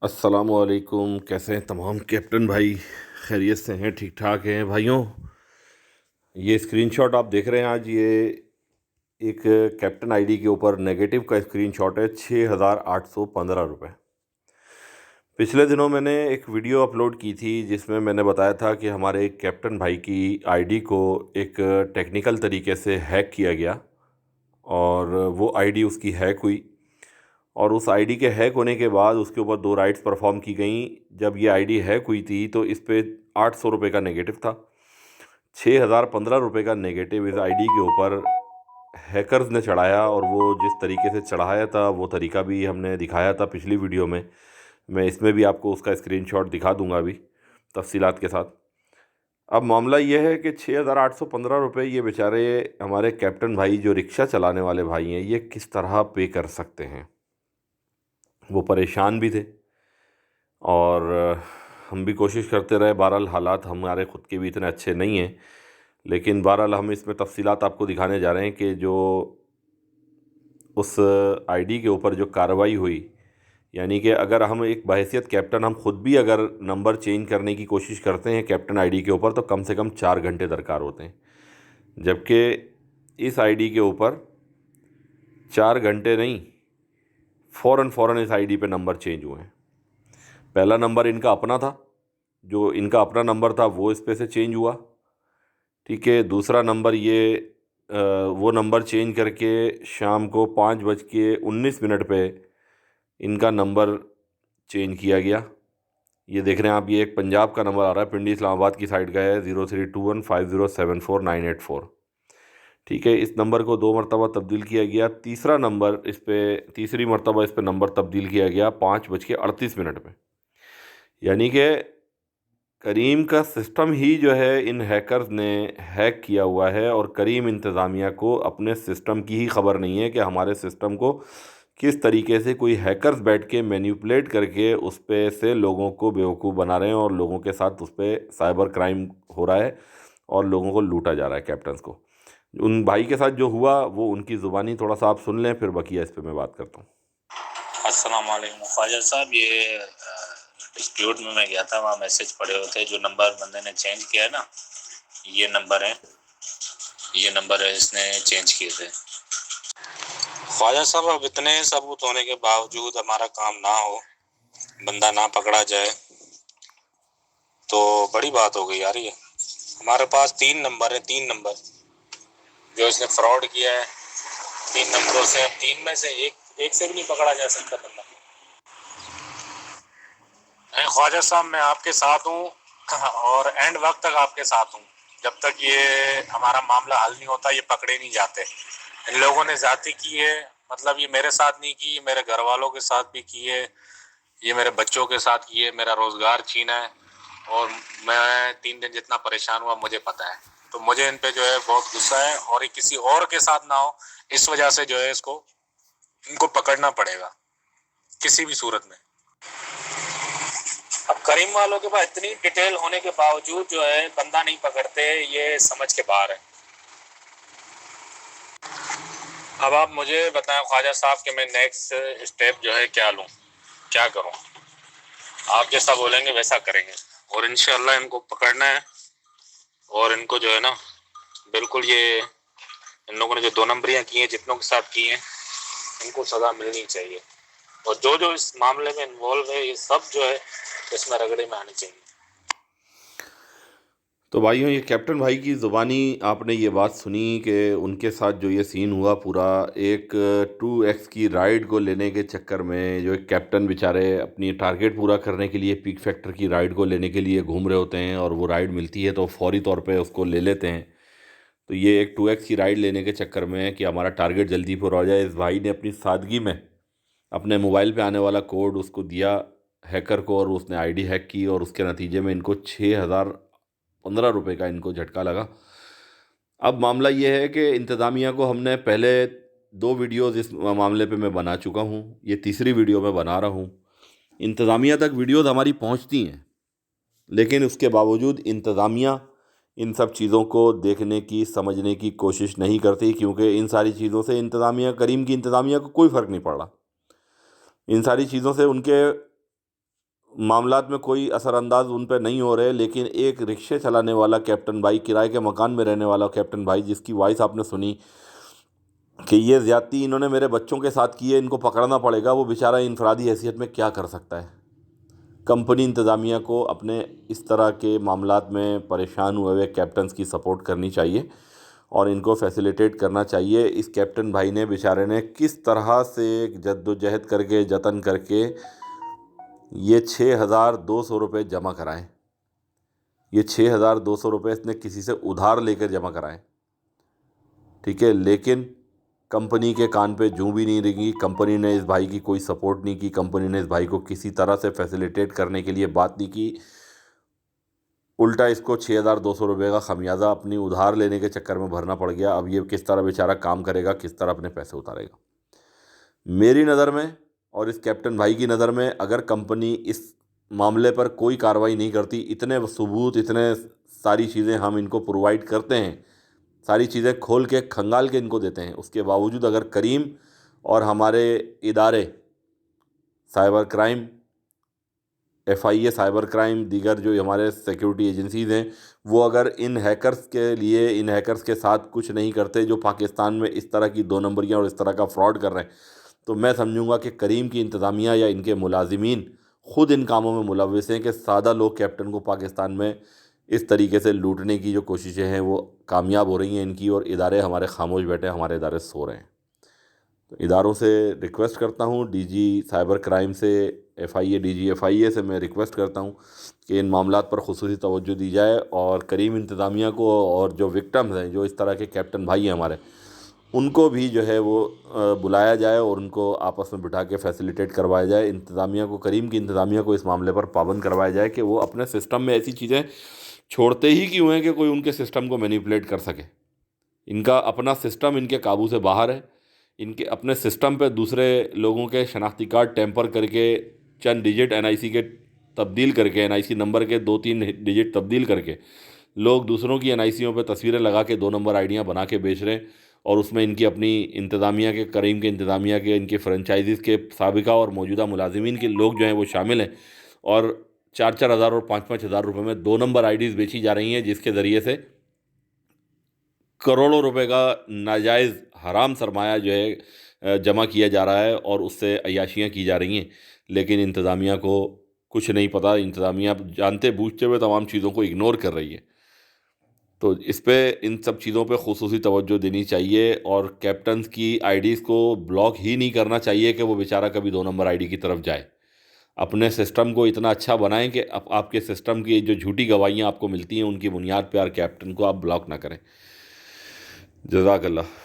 अस्सलाम वालेकुम। कैसे हैं तमाम कैप्टन भाई? खैरियत से हैं? ठीक ठाक हैं भाइयों? ये स्क्रीनशॉट आप देख रहे हैं, आज ये एक कैप्टन आईडी के ऊपर नेगेटिव का स्क्रीनशॉट है। 6,815 रुपये। पिछले दिनों मैंने एक वीडियो अपलोड की थी जिसमें मैंने बताया था कि हमारे एक कैप्टन भाई की आईडी को एक टेक्निकल तरीके से हैक किया गया और वो आईडी उसकी हैक हुई। और उस आईडी के हैक होने के बाद उसके ऊपर दो राइड्स परफॉर्म की गई। जब ये आईडी हैक हुई थी तो इस पे 800 रुपये का नेगेटिव था। 6,015 रुपये का नेगेटिव इस आईडी के ऊपर हैकर्स ने चढ़ाया, और वो जिस तरीके से चढ़ाया था वो तरीका भी हमने दिखाया था पिछली वीडियो में। मैं इसमें भी आपको उसका स्क्रीनशॉट दिखा दूंगा अभी तफसीलात के साथ। अब मामला ये है कि 6,815 रुपये ये बेचारे हमारे कैप्टन भाई जो रिक्शा चलाने वाले भाई हैं, ये किस तरह पे कर सकते हैं। वो परेशान भी थे और हम भी कोशिश करते रहे। बहरहाल हालात हमारे ख़ुद के भी इतने अच्छे नहीं हैं, लेकिन बहरहाल हम इसमें तफसीलात आपको दिखाने जा रहे हैं कि जो उस आईडी के ऊपर जो कार्रवाई हुई, यानी कि अगर हम एक बहैसियत कैप्टन हम खुद भी अगर नंबर चेंज करने की कोशिश करते हैं कैप्टन आईडी के ऊपर, तो कम से कम 4 घंटे दरकार होते हैं, जबकि इस आईडी के ऊपर 4 घंटे नहीं, फ़ौरन इस आईडी पे नंबर चेंज हुए हैं। पहला नंबर इनका अपना था, जो इनका अपना नंबर था वो इस पे से चेंज हुआ, ठीक है। दूसरा नंबर ये वो नंबर चेंज करके शाम को 5:19 पे इनका नंबर चेंज किया गया। ये देख रहे हैं आप, ये एक पंजाब का नंबर आ रहा है, पिंडी इस्लामाबाद की साइड का है, 032150749884, ठीक है। इस नंबर को 2 मरतबा तब्दील किया गया। तीसरा नंबर इस पे तीसरी मरतबा इस पे नंबर तब्दील किया गया 5:38 पे। यानी कि करीम का सिस्टम ही जो है इन हैकर्स ने हैक किया हुआ है, और करीम इंतज़ामिया को अपने सिस्टम की ही ख़बर नहीं है कि हमारे सिस्टम को किस तरीके से कोई हैकर्स बैठ के मैनिपुलेट करके उस पे से लोगों को बेवकूफ़ बना रहे हैं, और लोगों के साथ उस पर साइबर क्राइम हो रहा है और लोगों को लूटा जा रहा है, कैप्टन्स को। उन भाई के साथ जो हुआ वो उनकी ज़ुबानी थोड़ा सा आप सुन लें, फिर बकिया इस पे मैं बात करता हूँ। अस्सलाम वालेकुम ख्वाजा साहब, ये डिस्प्यूट में मैं गया था, वहाँ मैसेज पड़े हुए थे। जो नंबर बंदे ने चेंज किया है ना, ये नंबर है, इसने चेंज किए थे। ख्वाजा साहब, अब इतने सबूत होने के बावजूद हमारा काम ना हो, बंदा ना पकड़ा जाए, तो बड़ी बात हो गई यार। ये हमारे पास 3 नंबर जो इसने फ्रॉड किया है, 3 नंबरों से, 3 में से एक से भी नहीं पकड़ा जा सकता बंदा। ख्वाजा साहब, मैं आपके साथ हूँ और एंड वक्त तक आपके साथ हूँ। जब तक ये हमारा मामला हल नहीं होता, ये पकड़े नहीं जाते। इन लोगों ने ज्यादती की है, मतलब ये मेरे साथ नहीं की, मेरे घर वालों के साथ भी की है, ये मेरे बच्चों के साथ की है, मेरा रोजगार छीना है, और मैं 3 दिन जितना परेशान हुआ मुझे पता है। तो मुझे इन पे जो है बहुत गुस्सा है, और ये किसी और के साथ ना हो, इस वजह से जो है इनको पकड़ना पड़ेगा किसी भी सूरत में। अब करीम वालों के पास इतनी डिटेल होने के बावजूद जो है बंदा नहीं पकड़ते, ये समझ के बाहर है। अब आप मुझे बताएं ख्वाजा साहब कि मैं नेक्स्ट स्टेप जो है क्या लूं, क्या करूं। आप जैसा बोलेंगे वैसा करेंगे, और इंशाल्लाह इनको पकड़ना है, और इनको जो है ना, बिल्कुल ये इन लोगों ने जो 2 नंबरियां की हैं, जितनों के साथ की हैं, इनको सजा मिलनी चाहिए। और जो जो इस मामले में इन्वॉल्व है, ये सब जो है इसमें रगड़े में आने चाहिए। तो भाइयों, ये कैप्टन भाई की ज़ुबानी आपने ये बात सुनी कि उनके साथ जो ये सीन हुआ पूरा, एक 2x की राइड को लेने के चक्कर में जो एक कैप्टन बेचारे अपनी टारगेट पूरा करने के लिए पीक फैक्टर की राइड को लेने के लिए घूम रहे होते हैं, और वो राइड मिलती है तो फौरी तौर पे उसको ले लेते हैं। तो ये एक 2x की राइड लेने के चक्कर में कि हमारा टारगेट जल्दी पूरा हो जाए, इस भाई ने अपनी सादगी में अपने मोबाइल पे आने वाला कोड उसको दिया हैकर को, और उसने आईडी हैक की, और उसके नतीजे में इनको 6,015 रुपये का इनको झटका लगा। अब मामला ये है कि इंतज़ामिया को हमने पहले 2 वीडियोज़ इस मामले पे मैं बना चुका हूँ, ये तीसरी वीडियो मैं बना रहा हूँ। इंतज़ामिया तक वीडियोज़ हमारी पहुँचती हैं, लेकिन उसके बावजूद इंतज़ामिया इन सब चीज़ों को देखने की, समझने की कोशिश नहीं करती, क्योंकि इन सारी चीज़ों से करीम की इंतज़ामिया को कोई फ़र्क नहीं पड़ रहा। इन सारी चीज़ों से उनके معاملات میں کوئی اثر انداز ان پہ نہیں ہو رہے، لیکن ایک رکشے چلانے والا کیپٹن بھائی، کرائے کے مکان میں رہنے والا کیپٹن بھائی، جس کی وائس آپ نے سنی کہ یہ زیادتی انہوں نے میرے بچوں کے ساتھ کی ہے، ان کو پکڑنا پڑے گا، وہ بیچارہ انفرادی حیثیت میں کیا کر سکتا ہے؟ کمپنی انتظامیہ کو اپنے اس طرح کے معاملات میں پریشان ہوئے ہوئے کیپٹنز کی سپورٹ کرنی چاہیے اور ان کو فیسیلیٹیٹ کرنا چاہیے۔ اس کیپٹن بھائی نے بیچارے نے کس طرح سے جد و جہد کر کے، جتن کر کے یہ 6,200 روپے جمع کرائے۔ یہ 6,200 روپے اس نے کسی سے ادھار لے کر جمع کرائے، ٹھیک ہے، لیکن کمپنی کے کان پہ جوں بھی نہیں رنگی، کمپنی نے اس بھائی کی کوئی سپورٹ نہیں کی، کمپنی نے اس بھائی کو کسی طرح سے فیسیلیٹیٹ کرنے کے لیے بات نہیں کی، الٹا اس کو 6,200 روپے کا خمیازہ اپنی ادھار لینے کے چکر میں بھرنا پڑ گیا۔ اب یہ کس طرح بیچارہ کام کرے گا، کس طرح اپنے پیسے اتارے گا؟ میری نظر میں اور اس کیپٹن بھائی کی نظر میں، اگر کمپنی اس معاملے پر کوئی کارروائی نہیں کرتی، اتنے ثبوت، اتنے ساری چیزیں ہم ان کو پرووائڈ کرتے ہیں، ساری چیزیں کھول کے کھنگال کے ان کو دیتے ہیں، اس کے باوجود اگر کریم اور ہمارے ادارے cyber crime, FIA cyber crime, دیگر جو ہمارے سیکیورٹی ایجنسیز ہیں، وہ اگر ان ہیکرز کے لیے، ان ہیکرز کے ساتھ کچھ نہیں کرتے جو پاکستان میں اس طرح کی 2 نمبریاں اور اس طرح کا فراڈ کر رہے ہیں، تو میں سمجھوں گا کہ کریم کی انتظامیہ یا ان کے ملازمین خود ان کاموں میں ملوث ہیں کہ سادہ لوگ کیپٹن کو پاکستان میں اس طریقے سے لوٹنے کی جو کوششیں ہیں وہ کامیاب ہو رہی ہیں ان کی، اور ادارے ہمارے خاموش بیٹھے، ہمارے ادارے سو رہے ہیں۔ تو اداروں سے ریکویسٹ کرتا ہوں، DG سائبر کرائم سے، FIA DG FIA سے میں ریکویسٹ کرتا ہوں کہ ان معاملات پر خصوصی توجہ دی جائے، اور کریم انتظامیہ کو اور جو وکٹمز ہیں، جو اس طرح کے کیپٹن بھائی ہیں ہمارے، ان کو بھی جو ہے وہ بلایا جائے اور ان کو آپس میں بٹھا کے فیسیلیٹیٹ کروایا جائے۔ انتظامیہ کو، کریم کی انتظامیہ کو اس معاملے پر پابند کروایا جائے کہ وہ اپنے سسٹم میں ایسی چیزیں چھوڑتے ہی کیوں ہیں کہ کوئی ان کے سسٹم کو مینیپولیٹ کر سکے۔ ان کا اپنا سسٹم ان کے قابو سے باہر ہے، ان کے اپنے سسٹم پہ دوسرے لوگوں کے شناختی کارڈ ٹیمپر کر کے، چند ڈیجٹ NIC کے تبدیل کر کے، NIC نمبر کے 2-3 ڈیجٹ تبدیل کر کے، لوگ دوسروں کی NICوں پہ تصویریں لگا کے 2 نمبر آئیڈیاں بنا کے بیچ رہے ہیں، اور اس میں ان کی اپنی انتظامیہ کے، کریم کے انتظامیہ کے، ان کے فرنچائزز کے سابقہ اور موجودہ ملازمین کے لوگ جو ہیں وہ شامل ہیں، اور 4,000 اور 5,000 روپے میں 2 نمبر IDs بیچی جا رہی ہیں، جس کے ذریعے سے کروڑوں روپے کا ناجائز حرام سرمایہ جو ہے جمع کیا جا رہا ہے، اور اس سے عیاشیاں کی جا رہی ہیں، لیکن انتظامیہ کو کچھ نہیں پتہ، انتظامیہ جانتے بوجھتے ہوئے تمام چیزوں کو اگنور کر رہی ہے۔ تو اس پہ، ان سب چیزوں پہ خصوصی توجہ دینی چاہیے، اور کیپٹنز کی IDs کو بلاک ہی نہیں کرنا چاہیے کہ وہ بیچارہ کبھی 2 نمبر ID کی طرف جائے۔ اپنے سسٹم کو اتنا اچھا بنائیں کہ آپ کے سسٹم کی جو جھوٹی گواہیاں آپ کو ملتی ہیں، ان کی بنیاد پہ ہر کیپٹن کو آپ بلاک نہ کریں۔ جزاک اللہ۔